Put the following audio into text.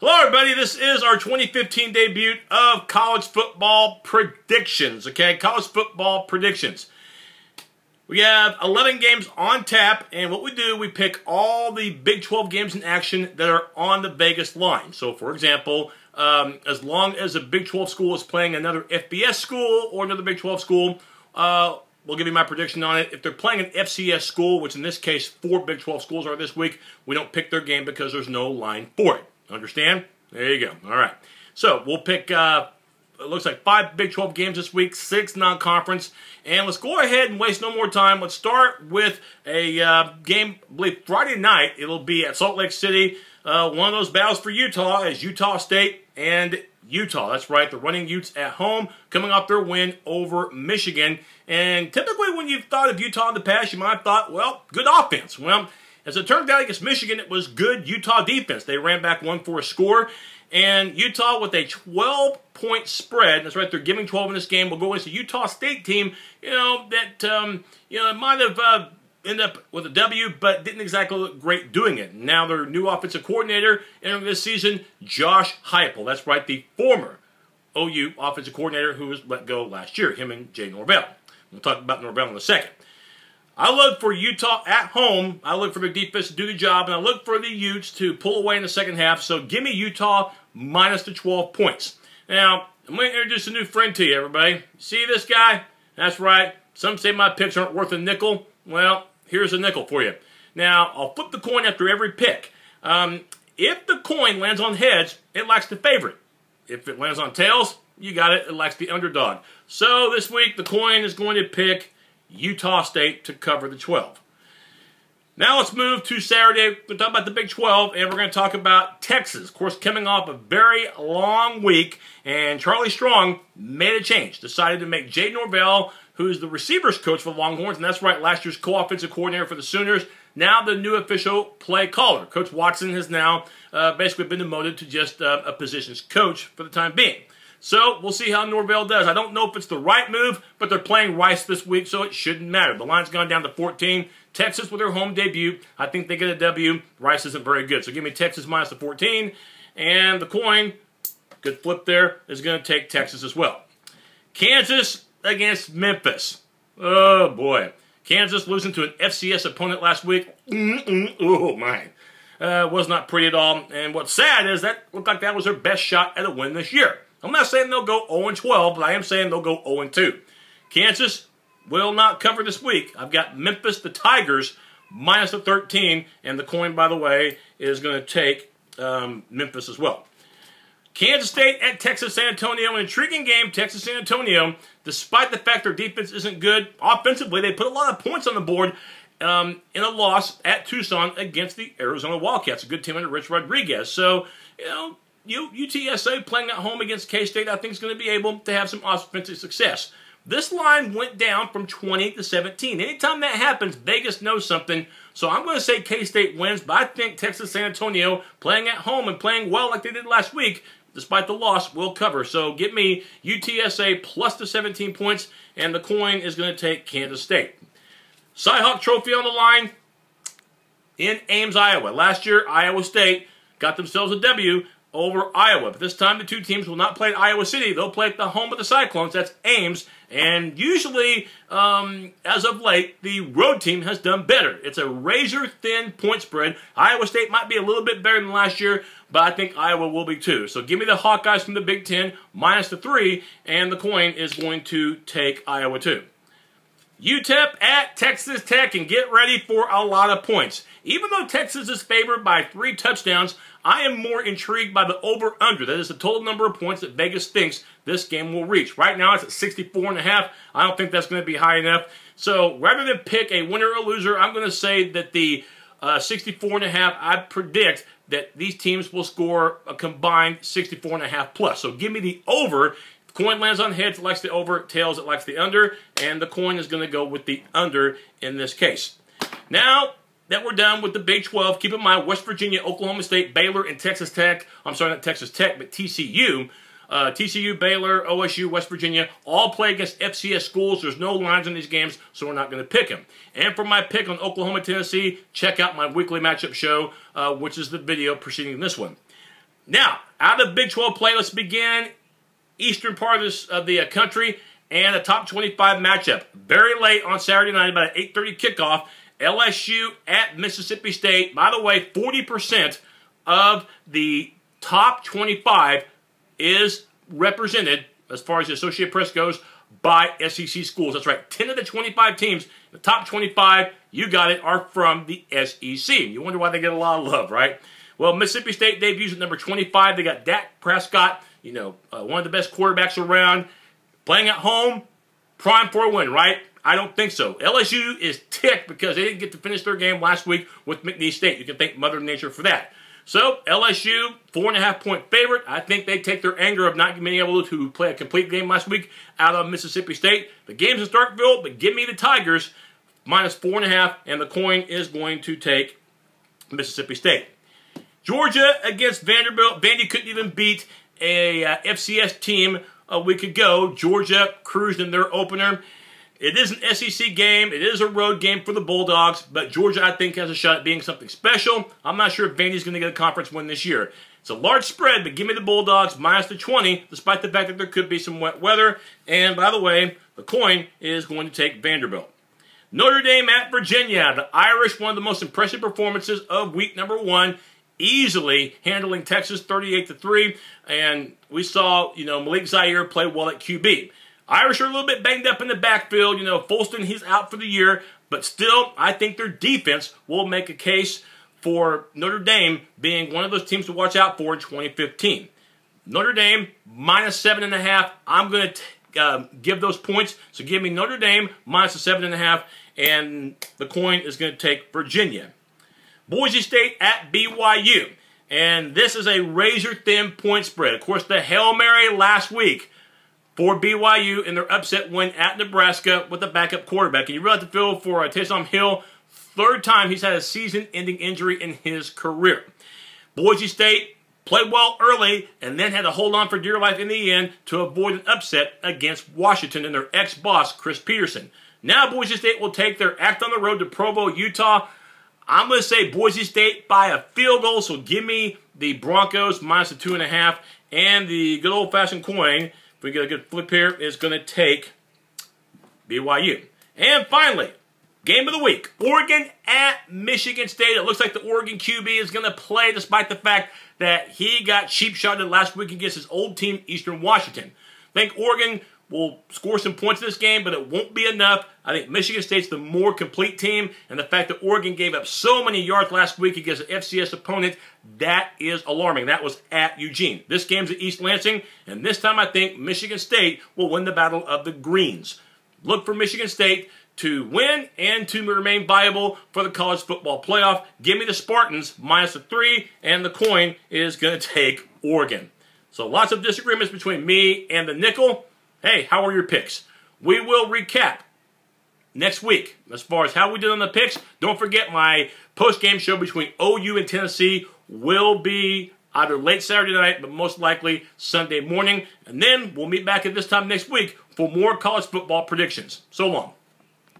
Hello everybody, this is our 2015 debut of college football predictions, okay? College football predictions. We have 11 games on tap, and what we do, we pick all the Big 12 games in action that are on the Vegas line. So, for example, as long as a Big 12 school is playing another FBS school or another Big 12 school, we'll give you my prediction on it. If they're playing an FCS school, which in this case 4 Big 12 schools are this week, we don't pick their game because there's no line for it. Understand? There you go. All right. So we'll pick, it looks like 5 Big 12 games this week, 6 non-conference. And let's go ahead and waste no more time. Let's start with a game, I believe Friday night. It'll be at Salt Lake City. One of those battles for Utah is Utah State and Utah. That's right. The running Utes at home coming off their win over Michigan. And typically when you've thought of Utah in the past, you might have thought, well, good offense. Well, as it turned out against Michigan, it was good Utah defense. They ran back one for a score. And Utah with a 12-point spread, that's right, they're giving 12 in this game, will go against a Utah State team, that might have ended up with a W, but didn't exactly look great doing it. Now their new offensive coordinator entering this season, Josh Heupel. That's right, the former OU offensive coordinator who was let go last year, him and Jay Norvell. We'll talk about Norvell in a second. I look for Utah at home. I look for their defense to do the job, and I look for the Utes to pull away in the second half. So give me Utah minus the 12 points. Now, I'm going to introduce a new friend to you, everybody. See this guy? That's right. Some say my picks aren't worth a nickel. Well, here's a nickel for you. Now, I'll flip the coin after every pick. If the coin lands on heads, it likes the favorite. If it lands on tails, you got it. It likes the underdog. So this week, the coin is going to pick Utah State to cover the 12. Now let's move to Saturday. We're talking about the Big 12, and we're going to talk about Texas. Of course, coming off a very long week, and Charlie Strong made a change. Decided to make Jay Norvell, who's the receivers coach for the Longhorns, and that's right, last year's co-offensive coordinator for the Sooners, now the new official play caller. Coach Watson has now basically been demoted to just a positions coach for the time being. So, we'll see how Norvell does. I don't know if it's the right move, but they're playing Rice this week, so it shouldn't matter. The line's gone down to 14. Texas with their home debut. I think they get a W. Rice isn't very good. So, give me Texas minus the 14. And the coin, good flip there, is going to take Texas as well. Kansas against Memphis. Oh, boy. Kansas losing to an FCS opponent last week. Oh, my. Was not pretty at all. And what's sad is that looked like that was their best shot at a win this year. I'm not saying they'll go 0-12, but I am saying they'll go 0-2. Kansas will not cover this week. I've got Memphis, the Tigers, minus the 13, and the coin, by the way, is going to take Memphis as well. Kansas State at Texas San Antonio, an intriguing game. Texas San Antonio, despite the fact their defense isn't good, offensively, they put a lot of points on the board in a loss at Tucson against the Arizona Wildcats, a good team under Rich Rodriguez. So, UTSA playing at home against K-State, I think, is going to be able to have some offensive success. This line went down from 20 to 17. Anytime that happens, Vegas knows something. So I'm going to say K-State wins, but I think Texas San Antonio, playing at home and playing well like they did last week, despite the loss, will cover. So give me UTSA plus the 17 points, and the coin is going to take Kansas State. Cy-Hawk Trophy on the line in Ames, Iowa. Last year, Iowa State got themselves a W over Iowa. But this time, the two teams will not play at Iowa City. They'll play at the home of the Cyclones. That's Ames. And usually, as of late, the road team has done better. It's a razor-thin point spread. Iowa State might be a little bit better than last year, but I think Iowa will be too. So give me the Hawkeyes from the Big Ten, minus the 3, and the coin is going to take Iowa too. UTEP at Texas Tech, and get ready for a lot of points. Even though Texas is favored by 3 touchdowns, I am more intrigued by the over-under. That is the total number of points that Vegas thinks this game will reach. Right now, it's at 64.5. I don't think that's going to be high enough. So, rather than pick a winner or loser, I'm going to say that the 64.5, I predict that these teams will score a combined 64.5 plus. So, give me the over. Coin lands on heads, it likes the over. Tails, it likes the under. And the coin is going to go with the under in this case. Now that we're done with the Big 12, keep in mind West Virginia, Oklahoma State, Baylor, and Texas Tech. I'm sorry, not Texas Tech, but TCU. TCU, Baylor, OSU, West Virginia, all play against FCS schools. There's no lines in these games, so we're not going to pick them. And for my pick on Oklahoma, Tennessee, check out my weekly matchup show, which is the video preceding this one. Now, out of Big 12 play, let's begin eastern part of the country and a top 25 matchup. Very late on Saturday night, about an 8:30 kickoff. LSU at Mississippi State. By the way, 40% of the top 25 is represented, as far as the Associated Press goes, by SEC schools. That's right. 10 of the 25 teams, the top 25, you got it, are from the SEC. You wonder why they get a lot of love, right? Well, Mississippi State debuts at number 25. They got Dak Prescott, one of the best quarterbacks around. Playing at home, prime for a win, right? I don't think so. LSU is ticked because they didn't get to finish their game last week with McNeese State. You can thank Mother Nature for that. So, LSU, 4.5-point favorite. I think they take their anger of not being able to play a complete game last week out of Mississippi State. The game's in Starkville, but give me the Tigers, minus 4.5, and the coin is going to take Mississippi State. Georgia against Vanderbilt. Vandy couldn't even beat a FCS team a week ago. Georgia cruised in their opener. It is an SEC game. It is a road game for the Bulldogs, but Georgia, I think, has a shot at being something special. I'm not sure if Vandy's going to get a conference win this year. It's a large spread, but give me the Bulldogs minus the 20, despite the fact that there could be some wet weather. And, by the way, the coin is going to take Vanderbilt. Notre Dame at Virginia. The Irish, one of the most impressive performances of week number 1, easily handling Texas 38-3. And we saw, Malik Zaire play well at QB. Irish are a little bit banged up in the backfield. Folston, he's out for the year. But still, I think their defense will make a case for Notre Dame being one of those teams to watch out for in 2015. Notre Dame, minus 7.5. I'm going to give those points. So give me Notre Dame, minus the 7.5. And the coin is going to take Virginia. Boise State at BYU. And this is a razor-thin point spread. Of course, the Hail Mary last week for BYU in their upset win at Nebraska with a backup quarterback. And you really have to feel for Taysom Hill. Third time he's had a season-ending injury in his career. Boise State played well early and then had to hold on for dear life in the end to avoid an upset against Washington and their ex-boss, Chris Peterson. Now Boise State will take their act on the road to Provo, Utah. I'm going to say Boise State by a field goal, so give me the Broncos minus the 2.5. And the good old-fashioned coin, if we get a good flip here, is going to take BYU. And finally, game of the week, Oregon at Michigan State. It looks like the Oregon QB is going to play despite the fact that he got cheap-shotted last week against his old team, Eastern Washington. I think Oregon will score some points in this game, but it won't be enough. I think Michigan State's the more complete team, and the fact that Oregon gave up so many yards last week against an FCS opponent, that is alarming. That was at Eugene. This game's at East Lansing, and this time I think Michigan State will win the battle of the Greens. Look for Michigan State to win and to remain viable for the college football playoff. Give me the Spartans minus the 3, and the coin is going to take Oregon. So lots of disagreements between me and the nickel. Hey, how are your picks? We will recap next week as far as how we did on the picks. Don't forget my post-game show between OU and Tennessee will be either late Saturday night, but most likely Sunday morning. And then we'll meet back at this time next week for more college football predictions. So long.